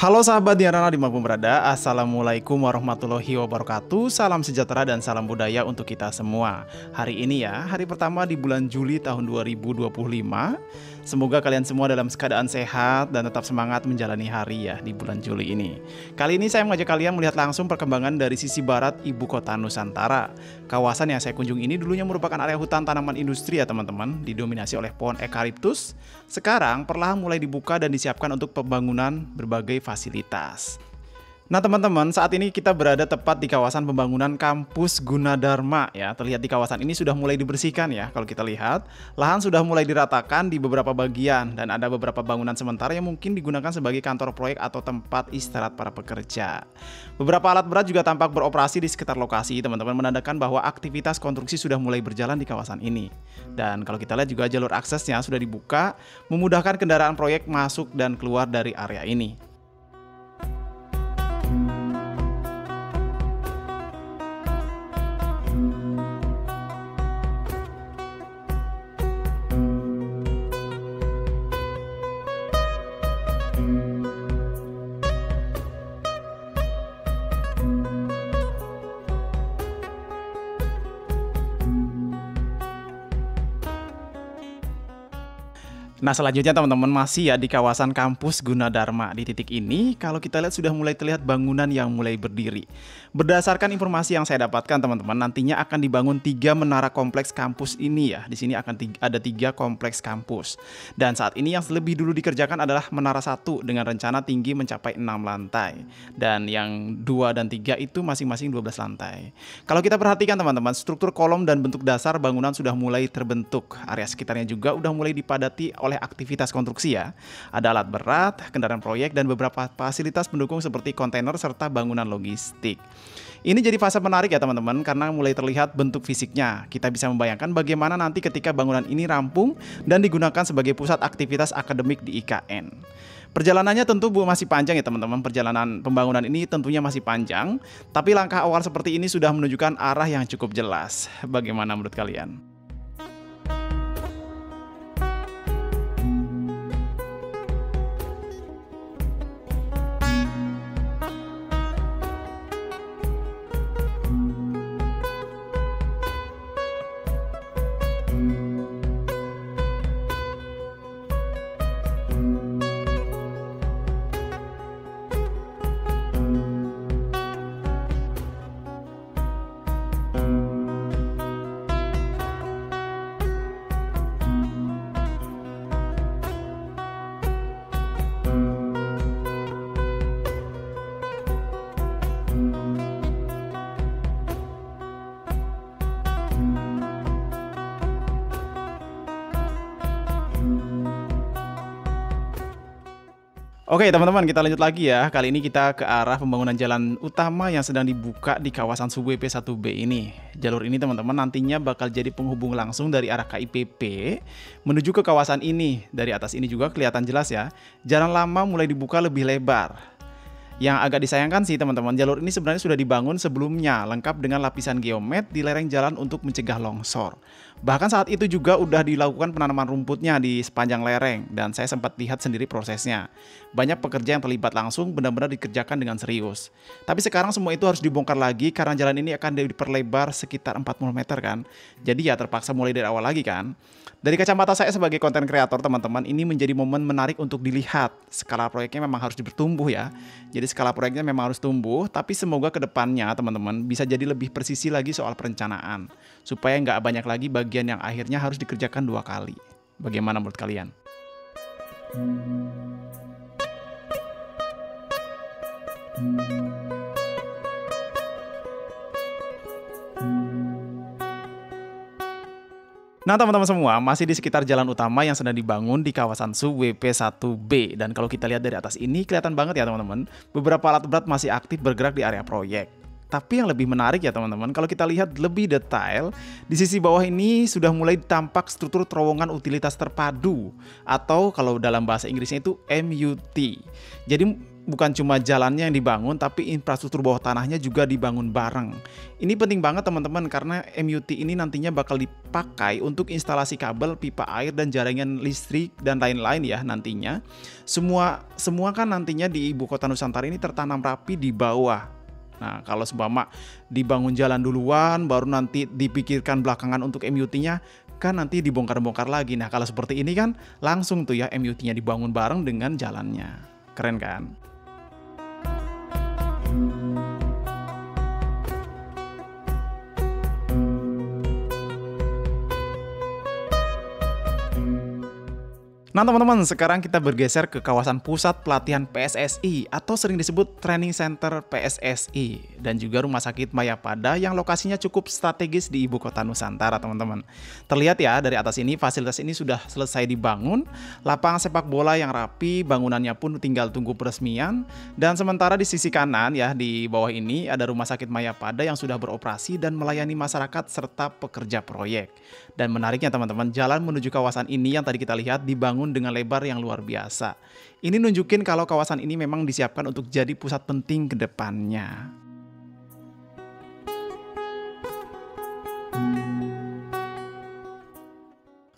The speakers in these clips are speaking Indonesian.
Halo sahabat Diarana dimanapun berada, Assalamualaikum warahmatullahi wabarakatuh. Salam sejahtera dan salam budaya untuk kita semua. Hari ini ya, hari pertama di bulan Juli tahun 2025. Semoga kalian semua dalam keadaan sehat dan tetap semangat menjalani hari ya di bulan Juli ini. Kali ini saya mengajak kalian melihat langsung perkembangan dari sisi barat ibu kota Nusantara. Kawasan yang saya kunjungi ini dulunya merupakan area hutan tanaman industri ya teman-teman, didominasi oleh pohon eukaliptus. Sekarang perlahan mulai dibuka dan disiapkan untuk pembangunan berbagai fasilitas. Nah teman-teman, saat ini kita berada tepat di kawasan pembangunan kampus Gunadarma ya. Terlihat di kawasan ini sudah mulai dibersihkan ya. Kalau kita lihat, lahan sudah mulai diratakan di beberapa bagian dan ada beberapa bangunan sementara yang mungkin digunakan sebagai kantor proyek atau tempat istirahat para pekerja. Beberapa alat berat juga tampak beroperasi di sekitar lokasi, teman-teman, menandakan bahwa aktivitas konstruksi sudah mulai berjalan di kawasan ini. Dan kalau kita lihat juga jalur aksesnya sudah dibuka, memudahkan kendaraan proyek masuk dan keluar dari area ini. Nah selanjutnya teman-teman masih ya di kawasan kampus Gunadarma. Di titik ini kalau kita lihat sudah mulai terlihat bangunan yang mulai berdiri. Berdasarkan informasi yang saya dapatkan teman-teman, nantinya akan dibangun 3 menara kompleks kampus ini ya. Di sini akan ada 3 kompleks kampus. Dan saat ini yang lebih dulu dikerjakan adalah menara 1 dengan rencana tinggi mencapai 6 lantai. Dan yang 2 dan 3 itu masing-masing 12 lantai. Kalau kita perhatikan teman-teman, struktur kolom dan bentuk dasar bangunan sudah mulai terbentuk. Area sekitarnya juga udah mulai dipadati oleh aktivitas konstruksi ya. Ada alat berat, kendaraan proyek, dan beberapa fasilitas pendukung seperti kontainer serta bangunan logistik. Ini jadi fase menarik ya teman-teman, karena mulai terlihat bentuk fisiknya. Kita bisa membayangkan bagaimana nanti ketika bangunan ini rampung dan digunakan sebagai pusat aktivitas akademik di IKN. Perjalanannya tentu masih panjang ya teman-teman. Perjalanan pembangunan ini tentunya masih panjang, tapi langkah awal seperti ini sudah menunjukkan arah yang cukup jelas. Bagaimana menurut kalian? Oke teman-teman, kita lanjut lagi ya. Kali ini kita ke arah pembangunan jalan utama yang sedang dibuka di kawasan SUBWP 1B ini. Jalur ini teman-teman nantinya bakal jadi penghubung langsung dari arah KIPP menuju ke kawasan ini. Dari atas ini juga kelihatan jelas ya, jalan lama mulai dibuka lebih lebar. Yang agak disayangkan sih teman-teman, jalur ini sebenarnya sudah dibangun sebelumnya lengkap dengan lapisan geomet di lereng jalan untuk mencegah longsor. Bahkan saat itu juga udah dilakukan penanaman rumputnya di sepanjang lereng dan saya sempat lihat sendiri prosesnya. Banyak pekerja yang terlibat langsung benar-benar dikerjakan dengan serius. Tapi sekarang semua itu harus dibongkar lagi karena jalan ini akan diperlebar sekitar 40 meter kan. Jadi ya terpaksa mulai dari awal lagi kan. Dari kacamata saya sebagai konten kreator teman-teman, ini menjadi momen menarik untuk dilihat. Skala proyeknya memang harus bertumbuh ya. Jadi skala proyeknya memang harus tumbuh, tapi semoga kedepannya teman-teman bisa jadi lebih presisi lagi soal perencanaan. Supaya nggak banyak lagi bagian yang akhirnya harus dikerjakan 2 kali. Bagaimana menurut kalian? Nah teman-teman semua, masih di sekitar jalan utama yang sedang dibangun di kawasan SUBWP 1B. Dan kalau kita lihat dari atas ini kelihatan banget ya teman-teman, beberapa alat berat masih aktif bergerak di area proyek. Tapi yang lebih menarik ya teman-teman, kalau kita lihat lebih detail, di sisi bawah ini sudah mulai tampak struktur terowongan utilitas terpadu, atau kalau dalam bahasa Inggrisnya itu MUT. Jadi bukan cuma jalannya yang dibangun, tapi infrastruktur bawah tanahnya juga dibangun bareng. Ini penting banget teman-teman, karena MUT ini nantinya bakal dipakai untuk instalasi kabel, pipa air, dan jaringan listrik, dan lain-lain ya nantinya. Semua kan nantinya di Ibu Kota Nusantara ini tertanam rapi di bawah. Nah, kalau seumpama dibangun jalan duluan, baru nanti dipikirkan belakangan untuk MUT-nya, kan nanti dibongkar-bongkar lagi. Nah, kalau seperti ini kan langsung tuh ya MUT-nya dibangun bareng dengan jalannya. Keren kan? Nah teman-teman, sekarang kita bergeser ke kawasan pusat pelatihan PSSI atau sering disebut Training Center PSSI, dan juga Rumah Sakit Mayapada yang lokasinya cukup strategis di Ibu Kota Nusantara teman-teman. Terlihat ya dari atas ini, fasilitas ini sudah selesai dibangun, lapangan sepak bola yang rapi, bangunannya pun tinggal tunggu peresmian, dan sementara di sisi kanan ya di bawah ini ada Rumah Sakit Mayapada yang sudah beroperasi dan melayani masyarakat serta pekerja proyek. Dan menariknya teman-teman, jalan menuju kawasan ini yang tadi kita lihat dibangun dengan lebar yang luar biasa. Ini nunjukin kalau kawasan ini memang disiapkan untuk jadi pusat penting ke depannya.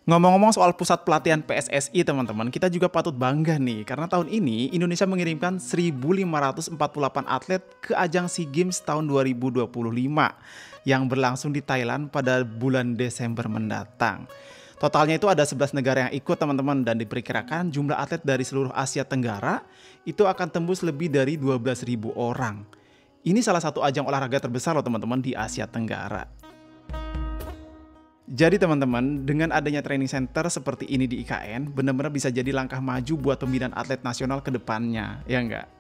Ngomong-ngomong soal pusat pelatihan PSSI teman-teman, kita juga patut bangga nih karena tahun ini Indonesia mengirimkan 1.548 atlet ke ajang SEA Games tahun 2025 yang berlangsung di Thailand pada bulan Desember mendatang. Totalnya itu ada 11 negara yang ikut teman-teman, dan diperkirakan jumlah atlet dari seluruh Asia Tenggara itu akan tembus lebih dari 12.000 orang. Ini salah satu ajang olahraga terbesar loh teman-teman di Asia Tenggara. Jadi teman-teman, dengan adanya training center seperti ini di IKN, benar-benar bisa jadi langkah maju buat pembinaan atlet nasional ke depannya, ya enggak?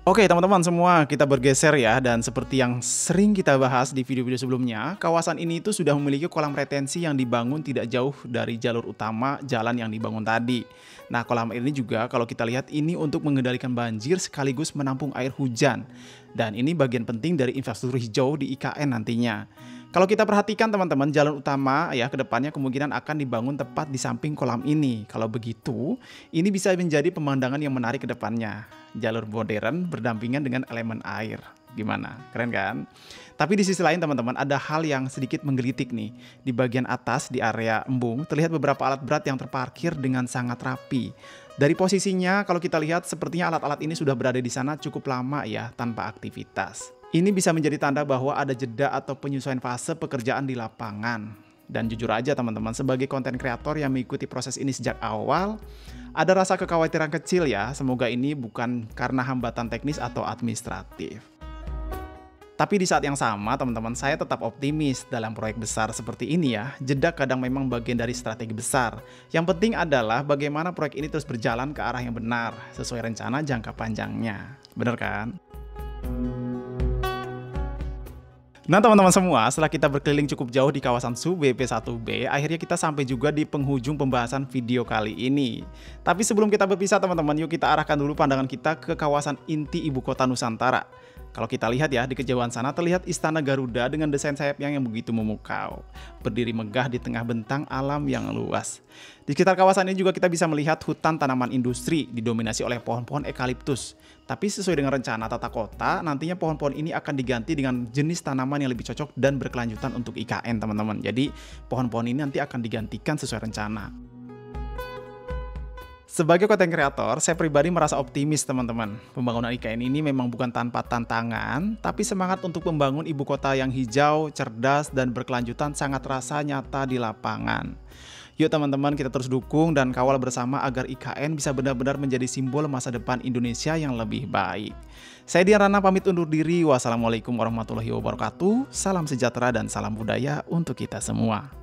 Oke teman-teman semua, kita bergeser ya, dan seperti yang sering kita bahas di video-video sebelumnya, kawasan ini itu sudah memiliki kolam retensi yang dibangun tidak jauh dari jalur utama jalan yang dibangun tadi. Nah, kolam ini juga kalau kita lihat ini untuk mengendalikan banjir sekaligus menampung air hujan. Dan ini bagian penting dari infrastruktur hijau di IKN nantinya. Kalau kita perhatikan teman-teman, jalan utama ya kedepannya kemungkinan akan dibangun tepat di samping kolam ini. Kalau begitu, ini bisa menjadi pemandangan yang menarik ke depannya. Jalur modern berdampingan dengan elemen air. Gimana? Keren kan? Tapi di sisi lain teman-teman, ada hal yang sedikit menggelitik nih. Di bagian atas di area embung terlihat beberapa alat berat yang terparkir dengan sangat rapi. Dari posisinya kalau kita lihat sepertinya alat-alat ini sudah berada di sana cukup lama ya tanpa aktivitas. Ini bisa menjadi tanda bahwa ada jeda atau penyesuaian fase pekerjaan di lapangan. Dan jujur aja teman-teman, sebagai konten kreator yang mengikuti proses ini sejak awal, ada rasa kekhawatiran kecil ya, semoga ini bukan karena hambatan teknis atau administratif. Tapi di saat yang sama teman-teman, saya tetap optimis dalam proyek besar seperti ini ya. Jeda kadang memang bagian dari strategi besar. Yang penting adalah bagaimana proyek ini terus berjalan ke arah yang benar, sesuai rencana jangka panjangnya. Bener kan? Nah teman-teman semua, setelah kita berkeliling cukup jauh di kawasan SUB BP1B, akhirnya kita sampai juga di penghujung pembahasan video kali ini. Tapi sebelum kita berpisah teman-teman, yuk kita arahkan dulu pandangan kita ke kawasan inti Ibu Kota Nusantara. Kalau kita lihat ya, di kejauhan sana terlihat Istana Garuda dengan desain sayapnya yang begitu memukau. Berdiri megah di tengah bentang alam yang luas. Di sekitar kawasan ini juga kita bisa melihat hutan tanaman industri didominasi oleh pohon-pohon eukaliptus. Tapi sesuai dengan rencana tata kota, nantinya pohon-pohon ini akan diganti dengan jenis tanaman yang lebih cocok dan berkelanjutan untuk IKN teman-teman. Jadi pohon-pohon ini nanti akan digantikan sesuai rencana. Sebagai content creator, saya pribadi merasa optimis teman-teman. Pembangunan IKN ini memang bukan tanpa tantangan, tapi semangat untuk membangun ibu kota yang hijau, cerdas, dan berkelanjutan sangat terasa nyata di lapangan. Yuk teman-teman, kita terus dukung dan kawal bersama agar IKN bisa benar-benar menjadi simbol masa depan Indonesia yang lebih baik. Saya Dian Rana pamit undur diri. Wassalamualaikum warahmatullahi wabarakatuh. Salam sejahtera dan salam budaya untuk kita semua.